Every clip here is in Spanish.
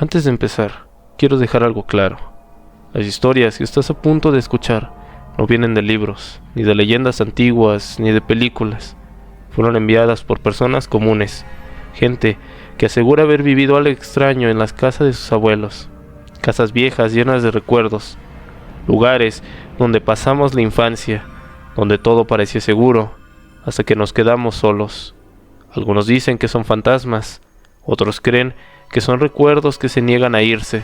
Antes de empezar, quiero dejar algo claro. Las historias que estás a punto de escuchar no vienen de libros, ni de leyendas antiguas, ni de películas. Fueron enviadas por personas comunes, gente que asegura haber vivido algo extraño en las casas de sus abuelos, casas viejas llenas de recuerdos, lugares donde pasamos la infancia, donde todo parecía seguro, hasta que nos quedamos solos. Algunos dicen que son fantasmas, otros creen que son recuerdos que se niegan a irse,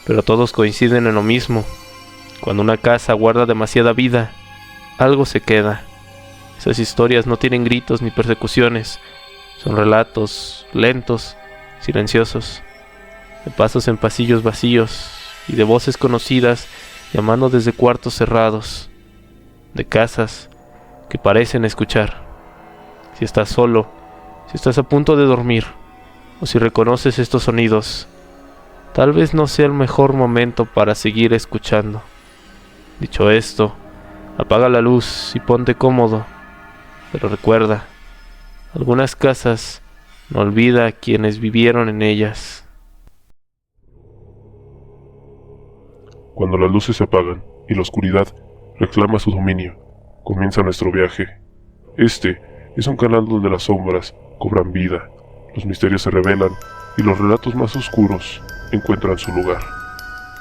pero todos coinciden en lo mismo. Cuando una casa guarda demasiada vida, algo se queda. Esas historias no tienen gritos ni persecuciones, son relatos lentos, silenciosos, de pasos en pasillos vacíos y de voces conocidas llamando desde cuartos cerrados, de casas que parecen escuchar. Si estás solo, si estás a punto de dormir, o si reconoces estos sonidos, tal vez no sea el mejor momento para seguir escuchando. Dicho esto, apaga la luz y ponte cómodo, pero recuerda, algunas casas no olvida a quienes vivieron en ellas. Cuando las luces se apagan y la oscuridad reclama su dominio, comienza nuestro viaje. Este es un canal donde las sombras cobran vida, los misterios se revelan y los relatos más oscuros encuentran su lugar.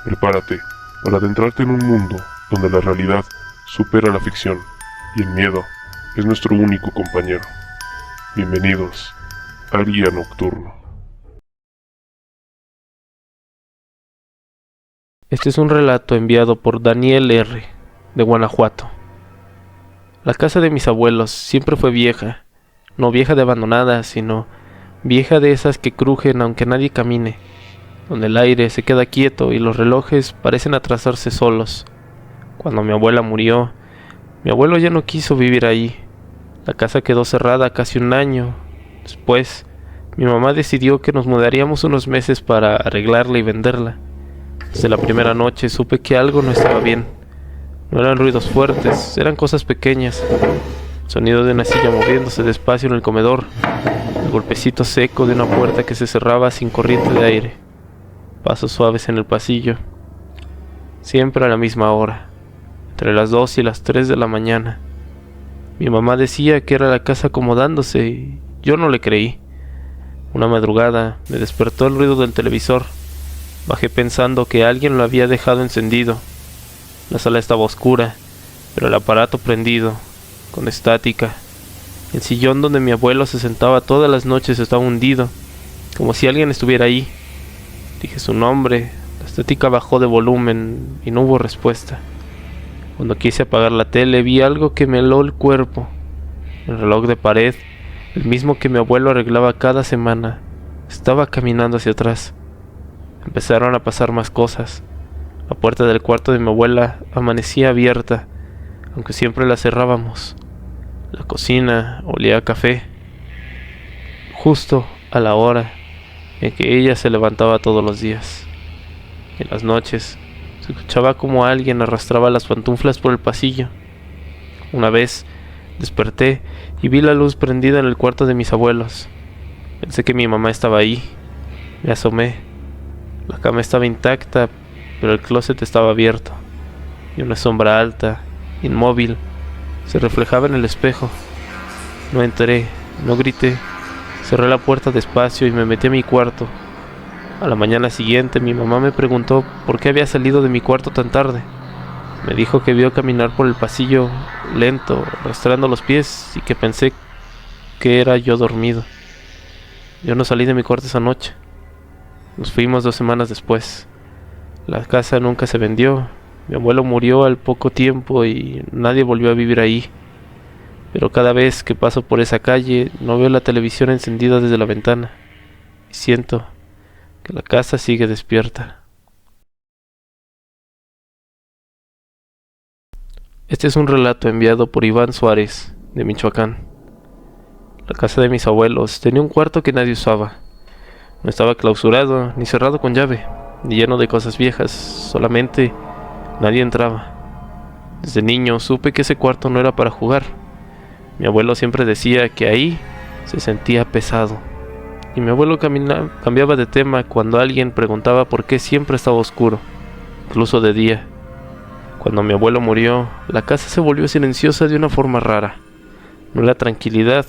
Prepárate para adentrarte en un mundo donde la realidad supera la ficción y el miedo es nuestro único compañero. Bienvenidos al Guía Nocturno. Este es un relato enviado por Daniel R., de Guanajuato. La casa de mis abuelos siempre fue vieja, no vieja de abandonada, sino vieja de esas que crujen aunque nadie camine, donde el aire se queda quieto y los relojes parecen atrasarse solos. Cuando mi abuela murió, mi abuelo ya no quiso vivir ahí. La casa quedó cerrada casi un año. Después, mi mamá decidió que nos mudaríamos unos meses para arreglarla y venderla. Desde la primera noche supe que algo no estaba bien. No eran ruidos fuertes, eran cosas pequeñas. El sonido de una silla moviéndose despacio en el comedor, el golpecito seco de una puerta que se cerraba sin corriente de aire, pasos suaves en el pasillo, siempre a la misma hora, entre las 2 y las 3 de la mañana. Mi mamá decía que era la casa acomodándose y yo no le creí. Una madrugada me despertó el ruido del televisor. Bajé pensando que alguien lo había dejado encendido. La sala estaba oscura, pero el aparato prendido, con estática. El sillón donde mi abuelo se sentaba todas las noches estaba hundido, como si alguien estuviera ahí. Dije su nombre, la estática bajó de volumen y no hubo respuesta. Cuando quise apagar la tele vi algo que me heló el cuerpo. El reloj de pared, el mismo que mi abuelo arreglaba cada semana, estaba caminando hacia atrás. Empezaron a pasar más cosas. La puerta del cuarto de mi abuela amanecía abierta, aunque siempre la cerrábamos. La cocina olía a café, justo a la hora en que ella se levantaba todos los días. En las noches se escuchaba como alguien arrastraba las pantuflas por el pasillo. Una vez desperté y vi la luz prendida en el cuarto de mis abuelos. Pensé que mi mamá estaba ahí. Me asomé. La cama estaba intacta, pero el closet estaba abierto, y una sombra alta, inmóvil, se reflejaba en el espejo. No entré, no grité, cerré la puerta despacio y me metí a mi cuarto. A la mañana siguiente mi mamá me preguntó por qué había salido de mi cuarto tan tarde. Me dijo que vio caminar por el pasillo lento, arrastrando los pies, y que pensé que era yo dormido. Yo no salí de mi cuarto esa noche. Nos fuimos 2 semanas después. La casa nunca se vendió. Mi abuelo murió al poco tiempo y nadie volvió a vivir ahí. Pero cada vez que paso por esa calle no veo la televisión encendida desde la ventana. Y siento que la casa sigue despierta. Este es un relato enviado por Iván Suárez, de Michoacán. La casa de mis abuelos tenía un cuarto que nadie usaba. No estaba clausurado ni cerrado con llave, ni lleno de cosas viejas, solamente nadie entraba. Desde niño supe que ese cuarto no era para jugar. Mi abuelo siempre decía que ahí se sentía pesado, y mi abuelo cambiaba de tema cuando alguien preguntaba por qué siempre estaba oscuro, incluso de día. Cuando mi abuelo murió, la casa se volvió silenciosa de una forma rara. No era tranquilidad,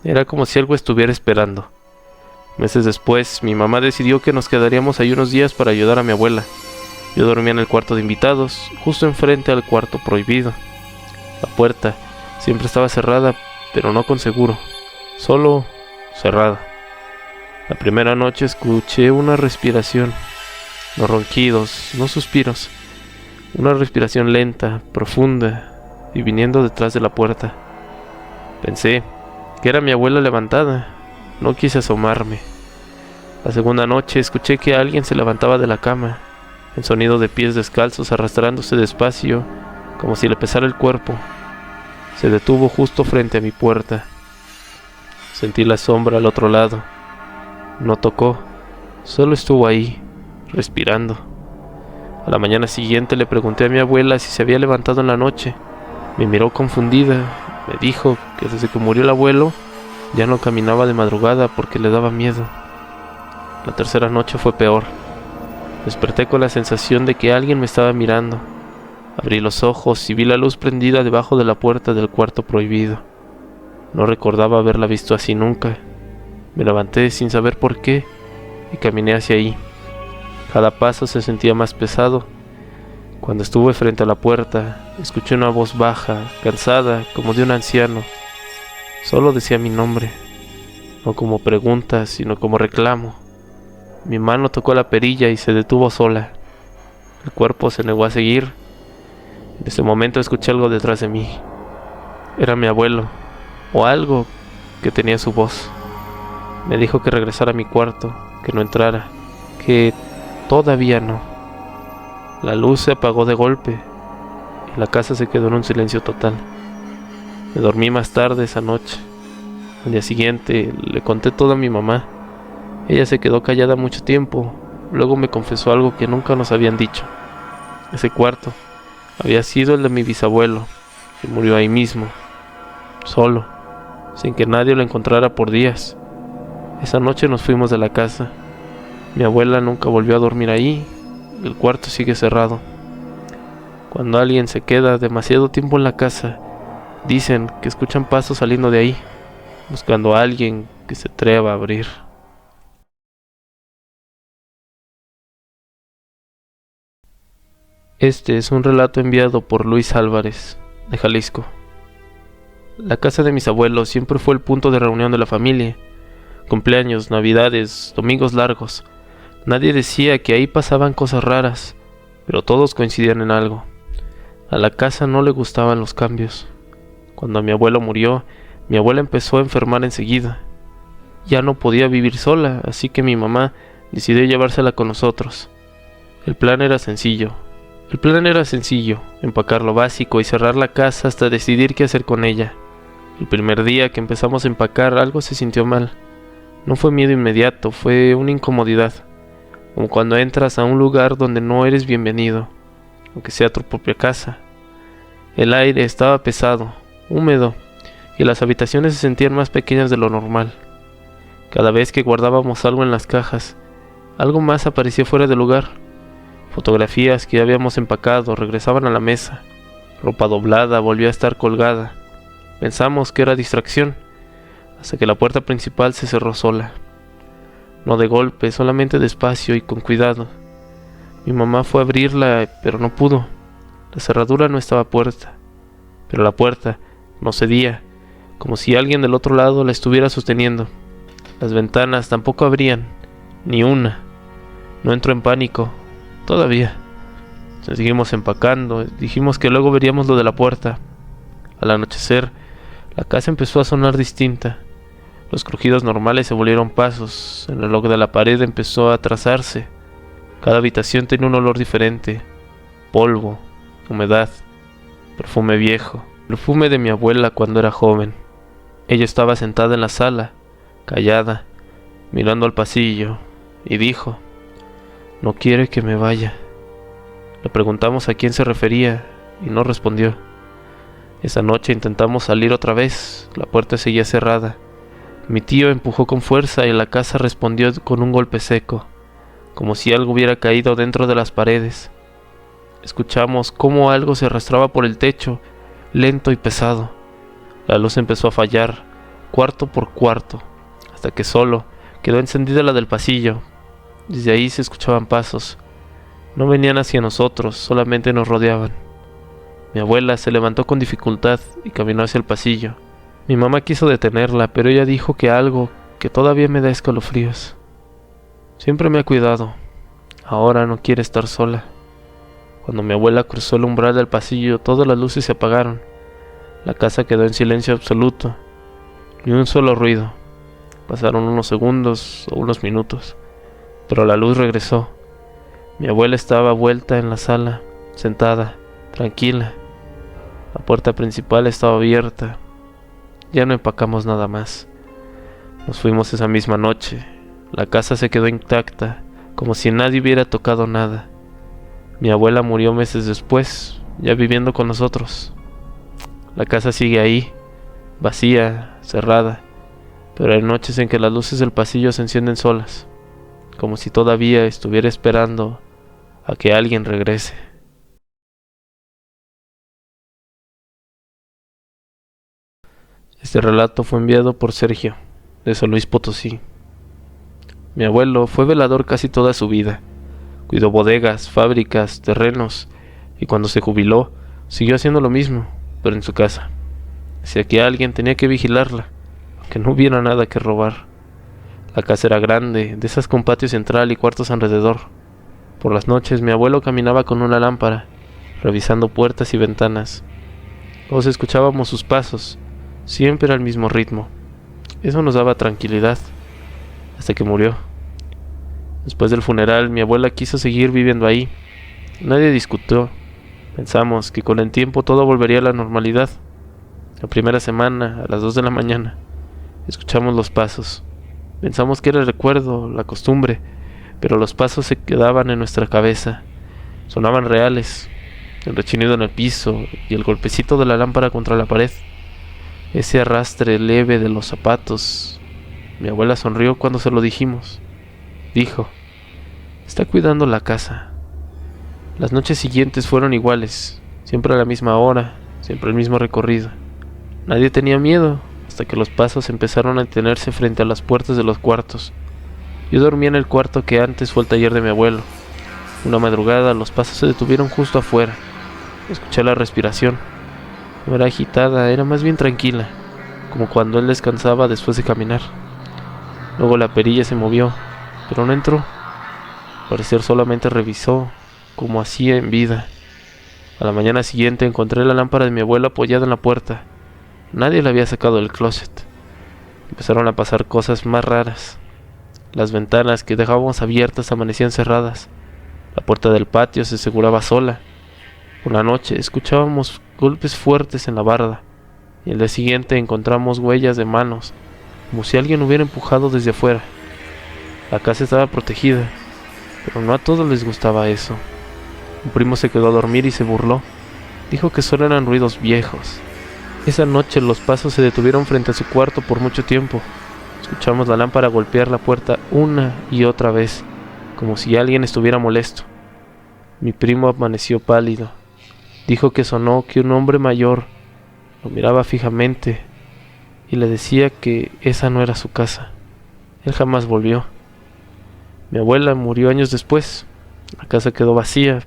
era como si algo estuviera esperando. Meses después, mi mamá decidió que nos quedaríamos ahí unos días para ayudar a mi abuela. Yo dormía en el cuarto de invitados, justo enfrente al cuarto prohibido. La puerta siempre estaba cerrada, pero no con seguro, solo cerrada. La primera noche escuché una respiración, no ronquidos, no suspiros, una respiración lenta, profunda y viniendo detrás de la puerta. Pensé que era mi abuela levantada, no quise asomarme. La segunda noche escuché que alguien se levantaba de la cama, el sonido de pies descalzos arrastrándose despacio, como si le pesara el cuerpo. Se detuvo justo frente a mi puerta. Sentí la sombra al otro lado. No tocó, solo estuvo ahí, respirando. A la mañana siguiente le pregunté a mi abuela si se había levantado en la noche. Me miró confundida, me dijo que desde que murió el abuelo ya no caminaba de madrugada porque le daba miedo. La tercera noche fue peor. Desperté con la sensación de que alguien me estaba mirando. Abrí los ojos y vi la luz prendida debajo de la puerta del cuarto prohibido. No recordaba haberla visto así nunca. Me levanté sin saber por qué y caminé hacia ahí. Cada paso se sentía más pesado. Cuando estuve frente a la puerta, escuché una voz baja, cansada, como de un anciano. Solo decía mi nombre, no como pregunta, sino como reclamo. Mi mano tocó la perilla y se detuvo sola. El cuerpo se negó a seguir. En ese momento escuché algo detrás de mí. Era mi abuelo, o algo que tenía su voz. Me dijo que regresara a mi cuarto, que no entrara, que todavía no. La luz se apagó de golpe y la casa se quedó en un silencio total. Me dormí más tarde esa noche. Al día siguiente le conté todo a mi mamá. Ella se quedó callada mucho tiempo. Luego me confesó algo que nunca nos habían dicho. Ese cuarto había sido el de mi bisabuelo, que murió ahí mismo, solo, sin que nadie lo encontrara por días. Esa noche nos fuimos de la casa. Mi abuela nunca volvió a dormir ahí. El cuarto sigue cerrado. Cuando alguien se queda demasiado tiempo en la casa, dicen que escuchan pasos saliendo de ahí, buscando a alguien que se atreva a abrir. Este es un relato enviado por Luis Álvarez, de Jalisco. La casa de mis abuelos siempre fue el punto de reunión de la familia. Cumpleaños, navidades, domingos largos. Nadie decía que ahí pasaban cosas raras, pero todos coincidían en algo. A la casa no le gustaban los cambios. Cuando mi abuelo murió, mi abuela empezó a enfermar enseguida. Ya no podía vivir sola, así que mi mamá decidió llevársela con nosotros. El plan era sencillo, empacar lo básico y cerrar la casa hasta decidir qué hacer con ella. El primer día que empezamos a empacar, algo se sintió mal. No fue miedo inmediato, fue una incomodidad, como cuando entras a un lugar donde no eres bienvenido, aunque sea tu propia casa. El aire estaba pesado, húmedo, y las habitaciones se sentían más pequeñas de lo normal. Cada vez que guardábamos algo en las cajas, algo más aparecía fuera del lugar. Fotografías que ya habíamos empacado regresaban a la mesa. Ropa doblada volvió a estar colgada. Pensamos que era distracción, hasta que la puerta principal se cerró sola. No de golpe, solamente despacio y con cuidado. Mi mamá fue a abrirla, pero no pudo. La cerradura no estaba puesta, pero la puerta no cedía, como si alguien del otro lado la estuviera sosteniendo. Las ventanas tampoco abrían, ni una. No entró en pánico, todavía. Seguimos empacando, dijimos que luego veríamos lo de la puerta. Al anochecer, la casa empezó a sonar distinta. Los crujidos normales se volvieron pasos, el reloj de la pared empezó a trazarse. Cada habitación tenía un olor diferente: polvo, humedad, perfume viejo, perfume de mi abuela cuando era joven. Ella estaba sentada en la sala, callada, mirando al pasillo, y dijo: «No quiere que me vaya». Le preguntamos a quién se refería, y no respondió. Esa noche intentamos salir otra vez, la puerta seguía cerrada. Mi tío empujó con fuerza y la casa respondió con un golpe seco, como si algo hubiera caído dentro de las paredes. Escuchamos cómo algo se arrastraba por el techo, lento y pesado. La luz empezó a fallar, cuarto por cuarto, hasta que solo quedó encendida la del pasillo. Desde ahí se escuchaban pasos. No venían hacia nosotros, solamente nos rodeaban. Mi abuela se levantó con dificultad y caminó hacia el pasillo. Mi mamá quiso detenerla, pero ella dijo que algo que todavía me da escalofríos. Siempre me ha cuidado. Ahora no quiere estar sola. Cuando mi abuela cruzó el umbral del pasillo, todas las luces se apagaron. La casa quedó en silencio absoluto. Ni un solo ruido. Pasaron unos segundos o unos minutos, pero la luz regresó. Mi abuela estaba vuelta en la sala, sentada, tranquila. La puerta principal estaba abierta. Ya no empacamos nada más. Nos fuimos esa misma noche. La casa se quedó intacta, como si nadie hubiera tocado nada. Mi abuela murió meses después, ya viviendo con nosotros. La casa sigue ahí, vacía, cerrada, pero hay noches en que las luces del pasillo se encienden solas, como si todavía estuviera esperando a que alguien regrese. Este relato fue enviado por Sergio, de San Luis Potosí. Mi abuelo fue velador casi toda su vida. Cuidó bodegas, fábricas, terrenos, y cuando se jubiló, siguió haciendo lo mismo, pero en su casa. Decía que alguien tenía que vigilarla, aunque no hubiera nada que robar. La casa era grande, de esas con patio central y cuartos alrededor. Por las noches mi abuelo caminaba con una lámpara, revisando puertas y ventanas. Todos escuchábamos sus pasos, siempre al mismo ritmo. Eso nos daba tranquilidad, hasta que murió. Después del funeral, mi abuela quiso seguir viviendo ahí. Nadie discutió. Pensamos que con el tiempo todo volvería a la normalidad. La primera semana, a las 2 de la mañana, escuchamos los pasos. Pensamos que era el recuerdo, la costumbre, pero los pasos se quedaban en nuestra cabeza. Sonaban reales, el rechinido en el piso y el golpecito de la lámpara contra la pared. Ese arrastre leve de los zapatos. Mi abuela sonrió cuando se lo dijimos. Dijo: está cuidando la casa. Las noches siguientes fueron iguales, siempre a la misma hora, siempre el mismo recorrido. Nadie tenía miedo, hasta que los pasos empezaron a detenerse frente a las puertas de los cuartos. Yo dormía en el cuarto que antes fue el taller de mi abuelo. Una madrugada los pasos se detuvieron justo afuera. Escuché la respiración. No era agitada, era más bien tranquila, como cuando él descansaba después de caminar. Luego la perilla se movió, pero no entró. Al parecer solamente revisó, como hacía en vida. A la mañana siguiente encontré la lámpara de mi abuelo apoyada en la puerta. Nadie la había sacado del closet. Empezaron a pasar cosas más raras. Las ventanas que dejábamos abiertas amanecían cerradas. La puerta del patio se aseguraba sola. Por la noche escuchábamos golpes fuertes en la barda, y el día siguiente encontramos huellas de manos, como si alguien hubiera empujado desde afuera. La casa estaba protegida, pero no a todos les gustaba eso. Un primo se quedó a dormir y se burló. Dijo que solo eran ruidos viejos. Esa noche los pasos se detuvieron frente a su cuarto por mucho tiempo. Escuchamos la lámpara golpear la puerta una y otra vez, como si alguien estuviera molesto. Mi primo amaneció pálido. Dijo que sonó que un hombre mayor lo miraba fijamente y le decía que esa no era su casa. Él jamás volvió. Mi abuela murió años después. La casa quedó vacía.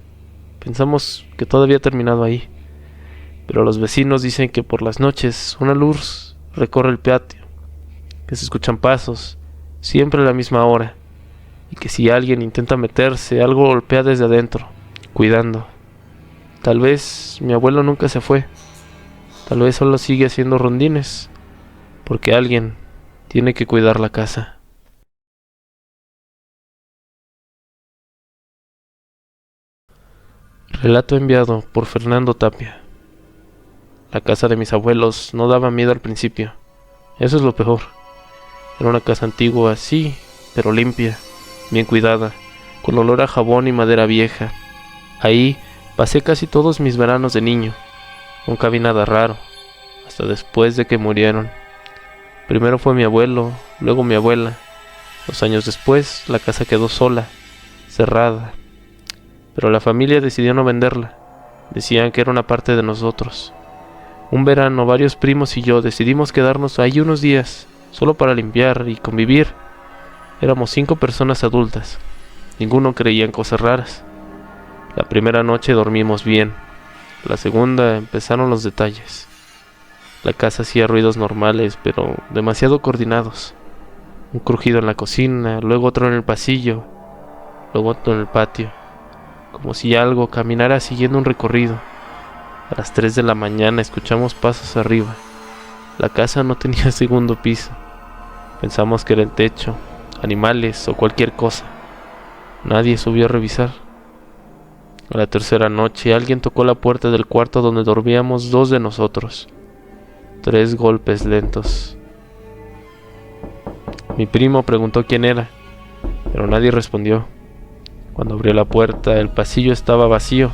Pensamos que todo había terminado ahí. Pero los vecinos dicen que por las noches una luz recorre el patio, que se escuchan pasos, siempre a la misma hora, y que si alguien intenta meterse, algo golpea desde adentro, cuidando. Tal vez mi abuelo nunca se fue. Tal vez solo sigue haciendo rondines, porque alguien tiene que cuidar la casa. Relato enviado por Fernando Tapia. La casa de mis abuelos no daba miedo al principio. Eso es lo peor. Era una casa antigua, sí, pero limpia, bien cuidada, con olor a jabón y madera vieja. Ahí pasé casi todos mis veranos de niño. Nunca vi nada raro, hasta después de que murieron. Primero fue mi abuelo, luego mi abuela. 2 años después, la casa quedó sola, cerrada. Pero la familia decidió no venderla. Decían que era una parte de nosotros. Un verano, varios primos y yo decidimos quedarnos ahí unos días, solo para limpiar y convivir. Éramos 5 personas adultas. Ninguno creía en cosas raras. La primera noche dormimos bien. La segunda empezaron los detalles. La casa hacía ruidos normales, pero demasiado coordinados. Un crujido en la cocina, luego otro en el pasillo, luego otro en el patio, como si algo caminara siguiendo un recorrido. A las 3 de la mañana escuchamos pasos arriba. La casa no tenía segundo piso. Pensamos que era el techo, animales o cualquier cosa. Nadie subió a revisar. A la tercera noche alguien tocó la puerta del cuarto donde dormíamos 2 de nosotros. 3 golpes lentos. Mi primo preguntó quién era, pero nadie respondió. Cuando abrió la puerta, el pasillo estaba vacío,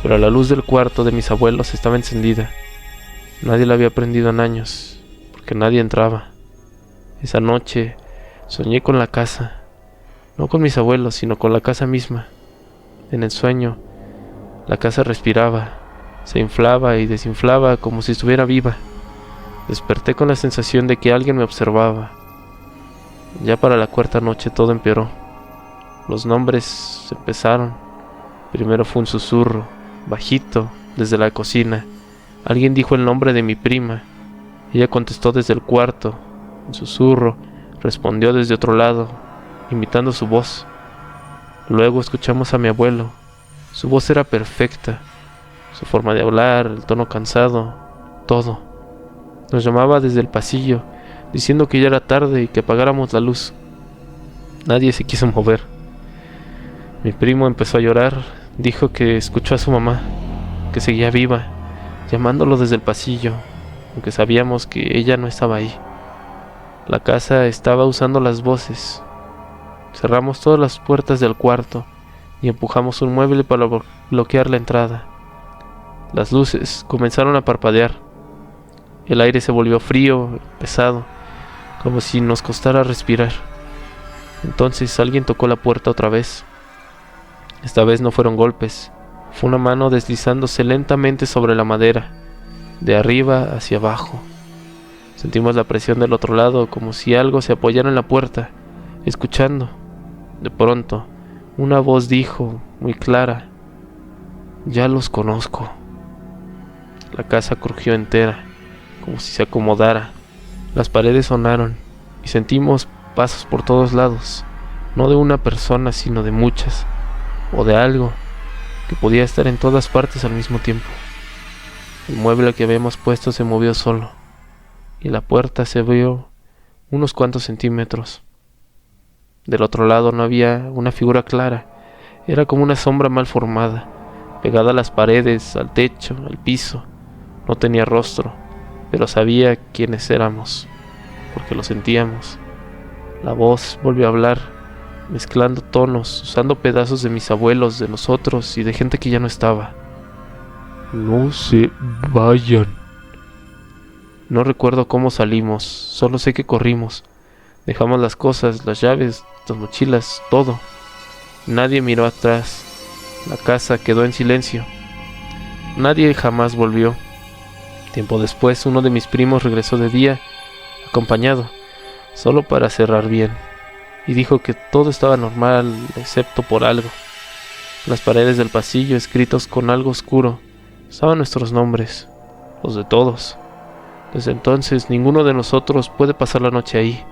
pero la luz del cuarto de mis abuelos estaba encendida. Nadie la había prendido en años, porque nadie entraba. Esa noche soñé con la casa, no con mis abuelos, sino con la casa misma. En el sueño, la casa respiraba, se inflaba y desinflaba como si estuviera viva. Desperté con la sensación de que alguien me observaba. Ya para la cuarta noche todo empeoró. Los nombres empezaron. Primero fue un susurro, bajito, desde la cocina. Alguien dijo el nombre de mi prima. Ella contestó desde el cuarto. El susurro respondió desde otro lado, imitando su voz. Luego escuchamos a mi abuelo. Su voz era perfecta. Su forma de hablar, el tono cansado, todo. Nos llamaba desde el pasillo, diciendo que ya era tarde y que apagáramos la luz. Nadie se quiso mover. Mi primo empezó a llorar. Dijo que escuchó a su mamá, que seguía viva, llamándolo desde el pasillo, aunque sabíamos que ella no estaba ahí. La casa estaba usando las voces. Cerramos todas las puertas del cuarto y empujamos un mueble para bloquear la entrada. Las luces comenzaron a parpadear. El aire se volvió frío, pesado, como si nos costara respirar. Entonces alguien tocó la puerta otra vez. Esta vez no fueron golpes, fue una mano deslizándose lentamente sobre la madera, de arriba hacia abajo. Sentimos la presión del otro lado, como si algo se apoyara en la puerta, escuchando. De pronto, una voz dijo, muy clara: «Ya los conozco». La casa crujió entera, como si se acomodara. Las paredes sonaron y sentimos pasos por todos lados, no de una persona, sino de muchas, o de algo que podía estar en todas partes al mismo tiempo. El mueble que habíamos puesto se movió solo, y la puerta se abrió unos cuantos centímetros. Del otro lado no había una figura clara, era como una sombra mal formada, pegada a las paredes, al techo, al piso. No tenía rostro, pero sabía quiénes éramos, porque lo sentíamos. La voz volvió a hablar, mezclando tonos, usando pedazos de mis abuelos, de nosotros y de gente que ya no estaba. «No se vayan». No recuerdo cómo salimos, solo sé que corrimos. Dejamos las cosas, las llaves, las mochilas, todo. Nadie miró atrás. La casa quedó en silencio. Nadie jamás volvió. Tiempo después, uno de mis primos regresó de día, acompañado, solo para cerrar bien, y dijo que todo estaba normal, excepto por algo. En las paredes del pasillo, escritos con algo oscuro, estaban nuestros nombres, los de todos. Desde entonces, ninguno de nosotros puede pasar la noche ahí.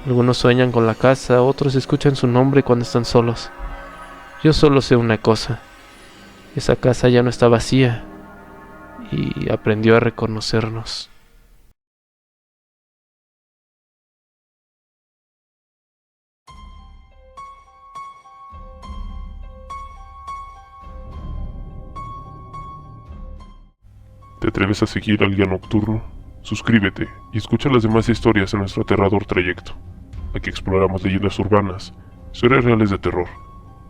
Algunos sueñan con la casa, otros escuchan su nombre cuando están solos. Yo solo sé una cosa: esa casa ya no está vacía, y aprendió a reconocernos. ¿Te atreves a seguir al Guía Nocturno? Suscríbete y escucha las demás historias en nuestro aterrador trayecto. Aquí exploramos leyendas urbanas, historias reales de terror,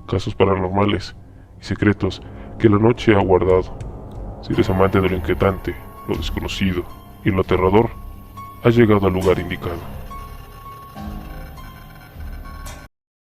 casos paranormales y secretos que la noche ha guardado. Si eres amante de lo inquietante, lo desconocido y lo aterrador, has llegado al lugar indicado.